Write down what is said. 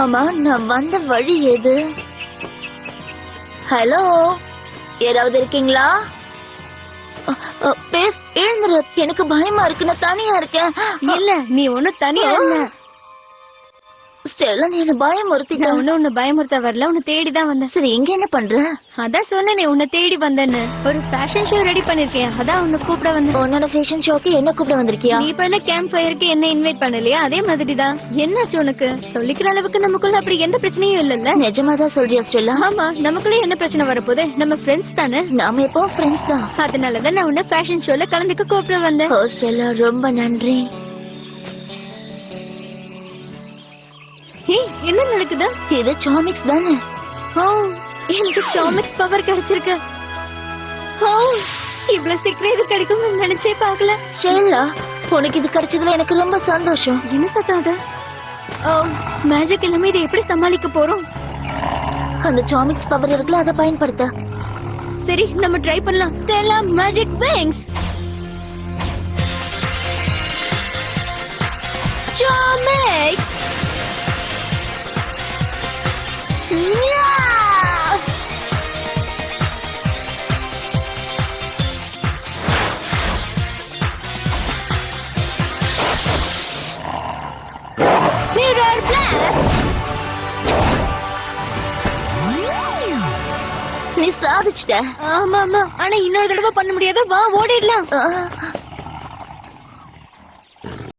ஆமா, நான் வந்த வழி எது? ஹலோ, யாராவது இருக்கீங்களா? எழுந்துரு, எனக்கு பயமா இருக்கு, நான் தனியா இருக்கேன். இல்ல, நீ ஒன்னும் தனியா இல்ல. ஸ்டெல்லா, நீ என்ன பயமுறுத்திட்ட. நான் உன்னை பயமுறுத்த வரல, உன்னை தேடிதான் வந்தேன். சரி, எங்க என்ன பண்ற? அதான் சொன்னேனே உன்னை தேடி வந்தேன்னு. ஒரு ஃபேஷன் ஷோ ரெடி பண்ணிருக்கேன், அதான் உன்னை கூப்பிட வந்தேன். உன்னோட ஃபேஷன் ஷோக்கு என்ன கூப்பிட வந்திருக்கியா? நீ பண்ண கேம்ப் ஃபயருக்கு என்ன இன்வைட் பண்ணலையா? அதே மாதிரிதான். என்னாச்சு உனக்கு? சொல்லிக்கிற அளவுக்கு நமக்குள்ள அப்படி எந்த பிரச்சனையும் இல்லல்ல? நிஜமாதான் சொல்றியா ஸ்டெல்லா? ஆமா, நமக்குள்ள என்ன பிரச்சனை வரப்போகுது? நம்ம ஃப்ரெண்ட்ஸ் தானே. நாம எப்போ ஃப்ரெண்ட்ஸ் தான். அதனாலதான் நான் உன்னை ஃபேஷன் ஷோல கலந்துக்க கூப்பிட வந்தேன். ஓ ஸ்டெல்லா, ரொம்ப நன்றி. என்ன நடக்குது? இது சாமிக்ஸ் தானே? எனக்கு சாமிக்ஸ் பவர் கிடைச்சிருக்கு. இவ்வளவு சீக்கிரம் இது கிடைக்கும் நினைச்சே பாக்கல. ஸ்டெல்லா, உனக்கு இது கிடைச்சதுல எனக்கு ரொம்ப சந்தோஷம். என்ன சத்தம் அது? மேஜிக் எல்லாமே இதை எப்படி சமாளிக்க போறோம்? அந்த சாமிக்ஸ் பவர் இருக்குல்ல, அதை பயன்படுத்த. சரி, நம்ம ட்ரை பண்ணலாம். Stella magic wings. சாமிக்ஸ். நீ சாதிச்சிட்ட. ஆமா ஆமா, ஆனா இன்னொரு தடவை பண்ண முடியாத. வா, ஓடிடலாம்.